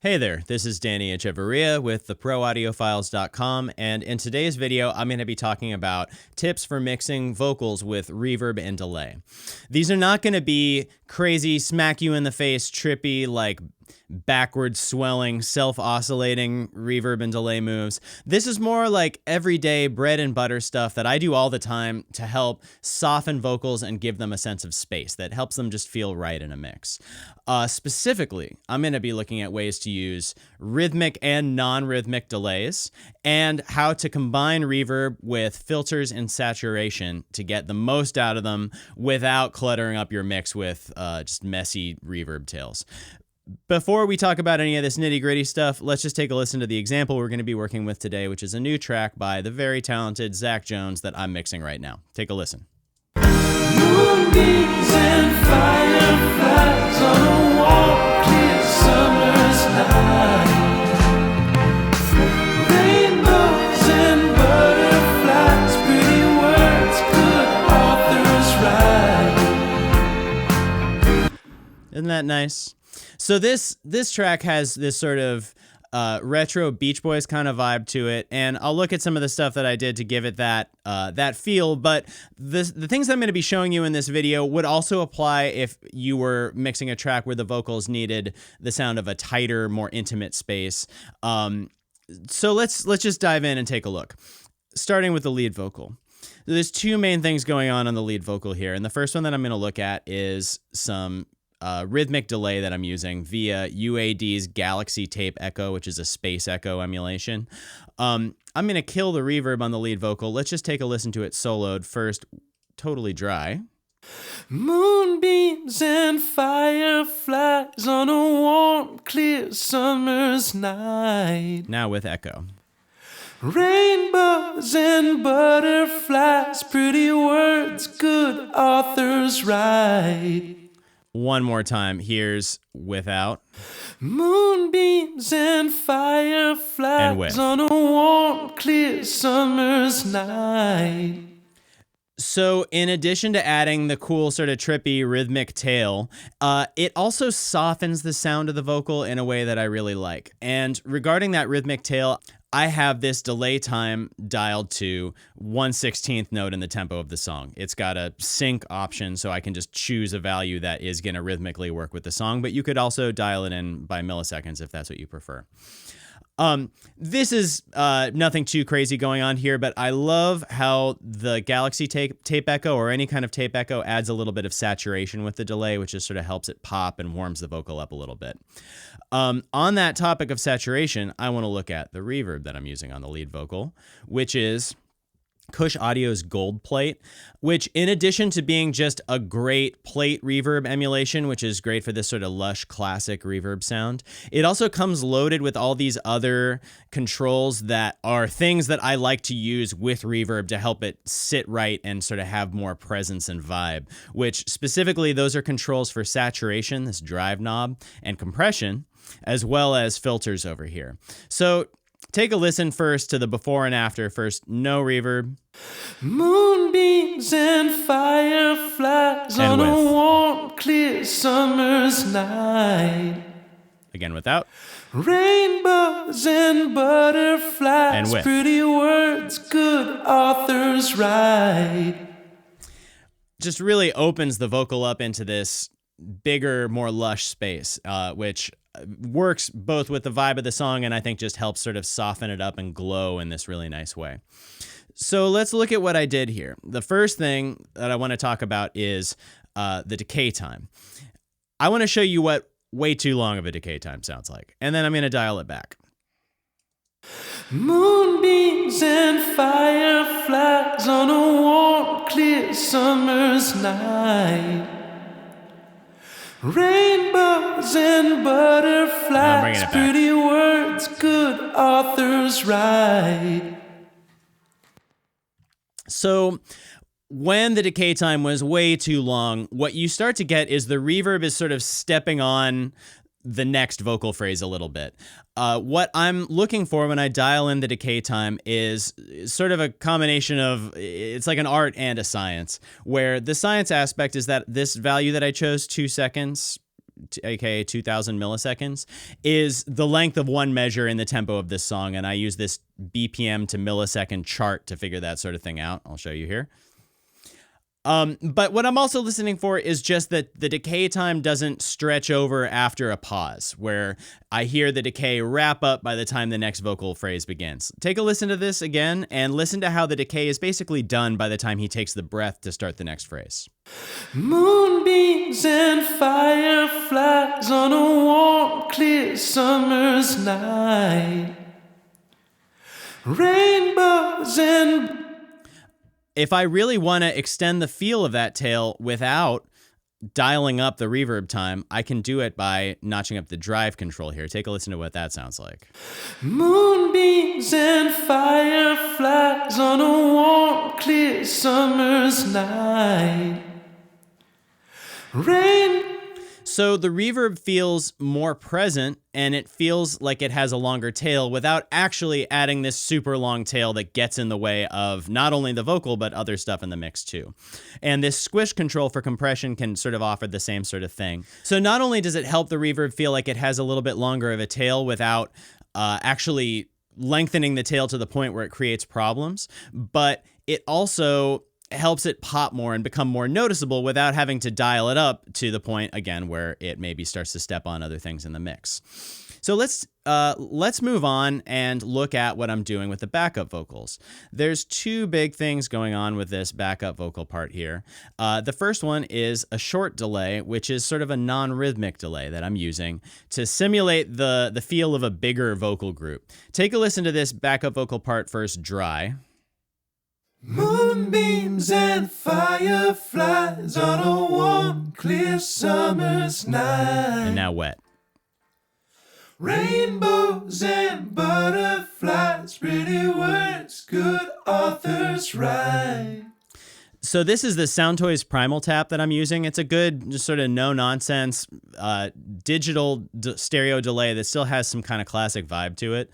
Hey there, this is Danny Echeverria with theproaudiofiles.com, and in today's video, I'm going to be talking about tips for mixing vocals with reverb and delay. These are not going to be crazy, smack you in the face, trippy, like backward swelling, self-oscillating reverb and delay moves. This is more like everyday bread and butter stuff that I do all the time to help soften vocals and give them a sense of space that helps them just feel right in a mix. Specifically, I'm going to be looking at ways to use rhythmic and non-rhythmic delays and how to combine reverb with filters and saturation to get the most out of them without cluttering up your mix with just messy reverb tails. Before we talk about any of this nitty-gritty stuff, let's just take a listen to the example we're going to be working with today, which is a new track by the very talented Zach Jones that I'm mixing right now. Take a listen. Moonbeams and fireflies on a warm, clear summer's night. Rainbows and butterflies, pretty words, good authors write. Isn't that nice? So this track has this sort of retro Beach Boys kind of vibe to it, and I'll look at some of the stuff that I did to give it that feel, but the things that I'm going to be showing you in this video would also apply if you were mixing a track where the vocals needed the sound of a tighter, more intimate space. So let's just dive in and take a look. Starting with the lead vocal. There's two main things going on the lead vocal here, and the first one that I'm going to look at is some rhythmic delay that I'm using via UAD's Galaxy Tape Echo, which is a space echo emulation. I'm going to kill the reverb on the lead vocal. Let's just take a listen to it soloed first, totally dry. Moonbeams and fireflies on a warm, clear summer's night. Now with echo. Rainbows and butterflies, pretty words, good authors write. One more time. Here's without. Moonbeams and fireflies And with. on a warm, clear summer's night. So in addition to adding the cool sort of trippy rhythmic tail, it also softens the sound of the vocal in a way that I really like. And regarding that rhythmic tail, I have this delay time dialed to 1/16th note in the tempo of the song. It's got a sync option, so I can just choose a value that is going to rhythmically work with the song, but you could also dial it in by milliseconds if that's what you prefer. This is nothing too crazy going on here, but I love how the Galaxy tape echo or any kind of tape echo adds a little bit of saturation with the delay, which just sort of helps it pop and warms the vocal up a little bit. On that topic of saturation, I want to look at the reverb that I'm using on the lead vocal, which is Kush Audio's Gold Plate, which in addition to being just a great plate reverb emulation, which is great for this sort of lush classic reverb sound, it also comes loaded with all these other controls that are things that I like to use with reverb to help it sit right and sort of have more presence and vibe, which specifically those are controls for saturation, this drive knob, and compression, as well as filters over here. So take a listen first to the before and after. First, no reverb. Moonbeams and fireflies And on a with. warm, clear summer's night. Again, without. Rainbows and butterflies, And with. pretty words, good authors write. Just really opens the vocal up into this bigger, more lush space, which works both with the vibe of the song and I think just helps sort of soften it up and glow in this really nice way. So let's look at what I did here. The first thing that I want to talk about is the decay time. I want to show you what way too long of a decay time sounds like, and then I'm going to dial it back. Moonbeams and fireflies on a warm, clear summer's night. Rainbows and butterflies, pretty words, good authors write. So when the decay time was way too long, what you start to get is the reverb is sort of stepping on the next vocal phrase a little bit. What I'm looking for when I dial in the decay time is sort of a combination of, it's like an art and a science, where the science aspect is that this value that I chose, 2 seconds aka 2000 milliseconds, is the length of one measure in the tempo of this song. And I use this BPM to millisecond chart to figure that sort of thing out. I'll show you here. But what I'm also listening for is just that the decay time doesn't stretch over after a pause, where I hear the decay wrap up by the time the next vocal phrase begins. Take a listen to this again and listen to how the decay is basically done by the time he takes the breath to start the next phrase. Moonbeams and fireflies on a warm, clear summer's night. Rainbows and... If I really want to extend the feel of that tail without dialing up the reverb time, I can do it by notching up the drive control here. Take a listen to what that sounds like. Moonbeams and fireflies on a warm, clear summer's night. Rain. So the reverb feels more present, and it feels like it has a longer tail without actually adding this super long tail that gets in the way of not only the vocal, but other stuff in the mix too. And this squish control for compression can sort of offer the same sort of thing. So not only does it help the reverb feel like it has a little bit longer of a tail without actually lengthening the tail to the point where it creates problems, but it also helps it pop more and become more noticeable without having to dial it up to the point, again, where it maybe starts to step on other things in the mix. So let's move on and look at what I'm doing with the backup vocals. There's two big things going on with this backup vocal part here. The first one is a short delay, which is sort of a non-rhythmic delay that I'm using to simulate the feel of a bigger vocal group. Take a listen to this backup vocal part first, dry. Moonbeams and fireflies on a warm, clear summer's night. And now wet. Rainbows and butterflies, pretty words, good authors write. So this is the Soundtoys Primal Tap that I'm using. It's a good, just sort of no-nonsense digital stereo delay that still has some kind of classic vibe to it.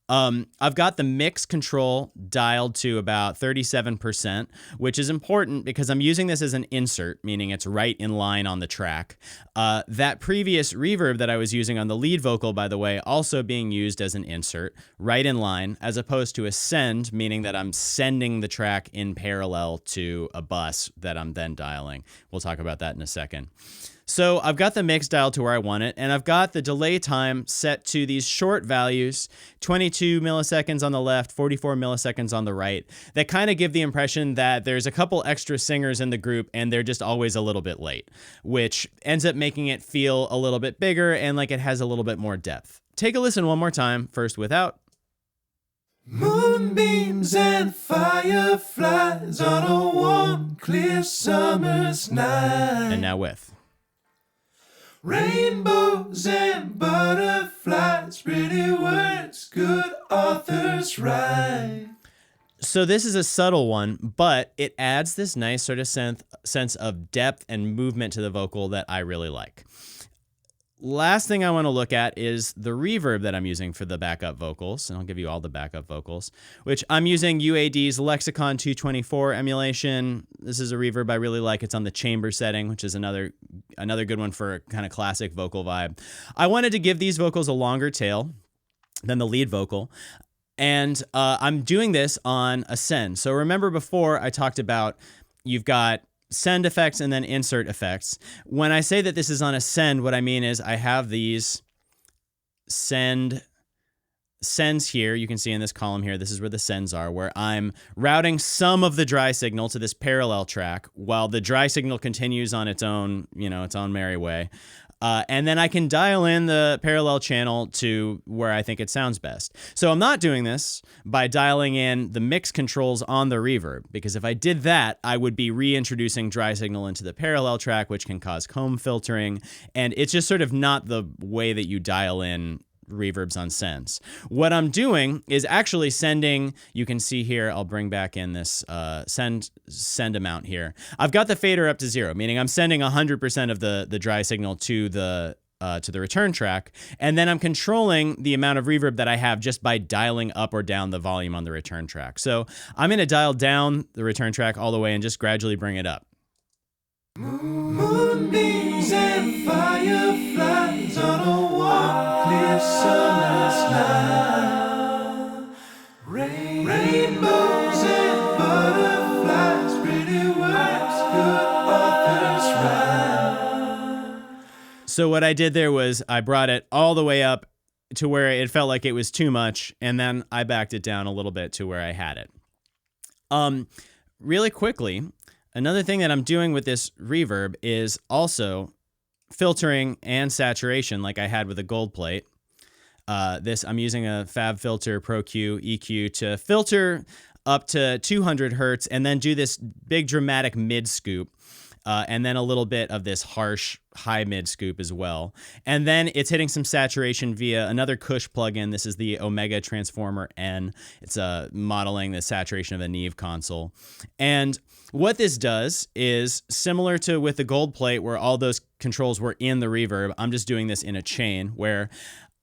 I've got the mix control dialed to about 37%, which is important because I'm using this as an insert, meaning it's right in line on the track. That previous reverb that I was using on the lead vocal, by the way, also being used as an insert, right in line, as opposed to a send, meaning that I'm sending the track in parallel to a bus that I'm then dialing. We'll talk about that in a second. So I've got the mix dialed to where I want it, and I've got the delay time set to these short values, 22 milliseconds on the left, 44 milliseconds on the right, that kind of give the impression that there's a couple extra singers in the group and they're just always a little bit late, which ends up making it feel a little bit bigger and like it has a little bit more depth. Take a listen one more time, first without. Moonbeams and fireflies on a warm, clear summer's night. And now with. Rainbows and butterflies, pretty words, good authors write. So this is a subtle one, but it adds this nice sort of sense of depth and movement to the vocal that I really like. Last thing I want to look at is the reverb that I'm using for the backup vocals, and I'll give you all the backup vocals, which I'm using UAD's Lexicon 224 emulation. This is a reverb I really like. It's on the chamber setting, which is another good one for a kind of classic vocal vibe. I wanted to give these vocals a longer tail than the lead vocal, and I'm doing this on a send. So remember before I talked about you've got send effects and then insert effects. When I say that this is on a send, what I mean is I have these sends here. You can see in this column here, this is where the sends are, where I'm routing some of the dry signal to this parallel track while the dry signal continues on its own merry way. And then I can dial in the parallel channel to where I think it sounds best. So I'm not doing this by dialing in the mix controls on the reverb, because if I did that, I would be reintroducing dry signal into the parallel track, which can cause comb filtering. And it's just sort of not the way that you dial in reverbs on sends. What I'm doing is actually sending, you can see here, I'll bring back in this send amount here. I've got the fader up to 0, meaning I'm sending 100% of the dry signal to the return track, and then I'm controlling the amount of reverb that I have just by dialing up or down the volume on the return track. So I'm going to dial down the return track all the way and just gradually bring it up. Moonbeams Moonbeams and fireflies on a warm, clear summer's night. Rainbows and butterflies, pretty words, good authors write. So what I did there was I brought it all the way up to where it felt like it was too much, and then I backed it down a little bit to where I had it. Really quickly, another thing that I'm doing with this reverb is also filtering and saturation like I had with a gold plate. I'm using a FabFilter Pro Q EQ to filter up to 200 hertz and then do this big dramatic mid scoop. And then a little bit of this harsh high mid scoop as well. And then it's hitting some saturation via another Kush plugin. This is the Omega Transformer N. It's modeling the saturation of a Neve console. And what this does is similar to with the gold plate where all those controls were in the reverb. I'm just doing this in a chain where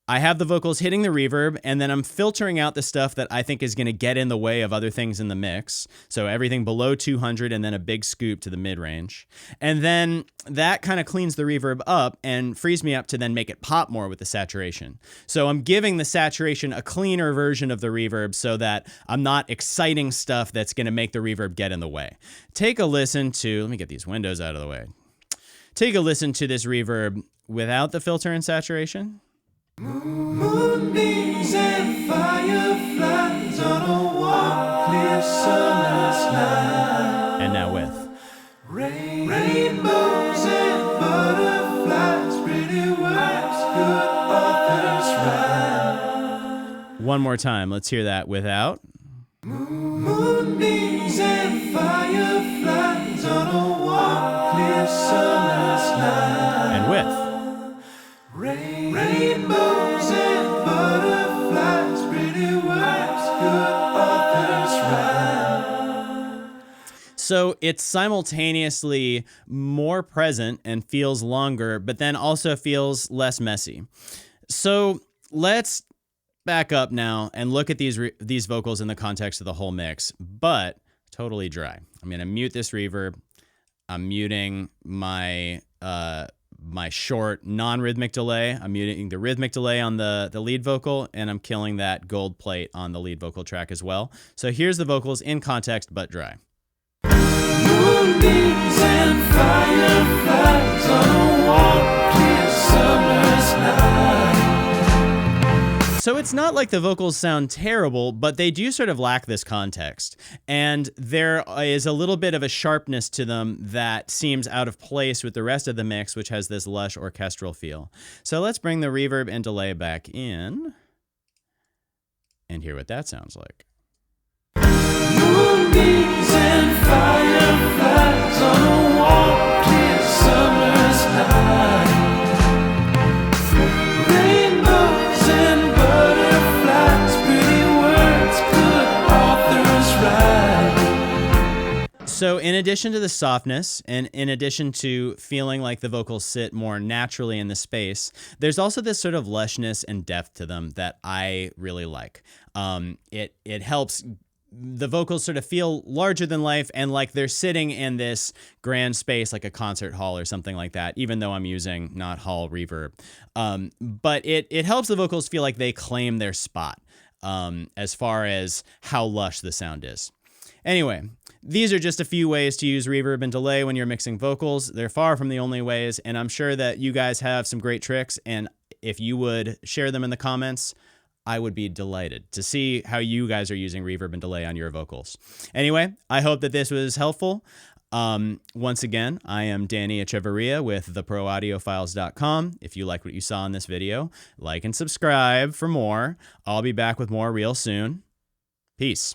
I have the vocals hitting the reverb, and then I'm filtering out the stuff that I think is going to get in the way of other things in the mix. So everything below 200 and then a big scoop to the mid-range. And then that kind of cleans the reverb up and frees me up to then make it pop more with the saturation. So I'm giving the saturation a cleaner version of the reverb so that I'm not exciting stuff that's going to make the reverb get in the way. Take a listen to, let me get these windows out of the way. Take a listen to this reverb without the filter and saturation. Moonbeams and fireflies on a warm, clear summer's night. And now with. Rainbows and butterflies, pretty words, good authors write. One more time. Let's hear that without. Moonbeams and fireflies on a warm, clear summer's night. And with. Rainbows and butterflies, pretty words, good authors write. So it's simultaneously more present and feels longer, but then also feels less messy. So let's back up now and look at these vocals in the context of the whole mix, but totally dry. I'm going to mute this reverb. I'm muting my short non-rhythmic delay. I'm muting the rhythmic delay on the lead vocal, and I'm killing that gold plate on the lead vocal track as well. So here's the vocals in context, but dry. Moonbeams and fireflies on a warm, clear summer's night. So it's not like the vocals sound terrible, but they do sort of lack this context. And there is a little bit of a sharpness to them that seems out of place with the rest of the mix, which has this lush orchestral feel. So let's bring the reverb and delay back in and hear what that sounds like. Moonbeams and fireflies on a warm, clear summer's night. Rainbows and butterflies, pretty words, good authors write. So in addition to the softness, and in addition to feeling like the vocals sit more naturally in the space, there's also this sort of lushness and depth to them that I really like. It helps the vocals sort of feel larger than life and like they're sitting in this grand space like a concert hall or something like that, even though I'm using not hall reverb. But it helps the vocals feel like they claim their spot as far as how lush the sound is. Anyway, these are just a few ways to use reverb and delay when you're mixing vocals. They're far from the only ways, and I'm sure that you guys have some great tricks, and if you would share them in the comments, I would be delighted to see how you guys are using reverb and delay on your vocals. Anyway, I hope that this was helpful. Once again, I am Danny Echevarria with theproaudiofiles.com. If you like what you saw in this video, like and subscribe for more. I'll be back with more real soon. Peace.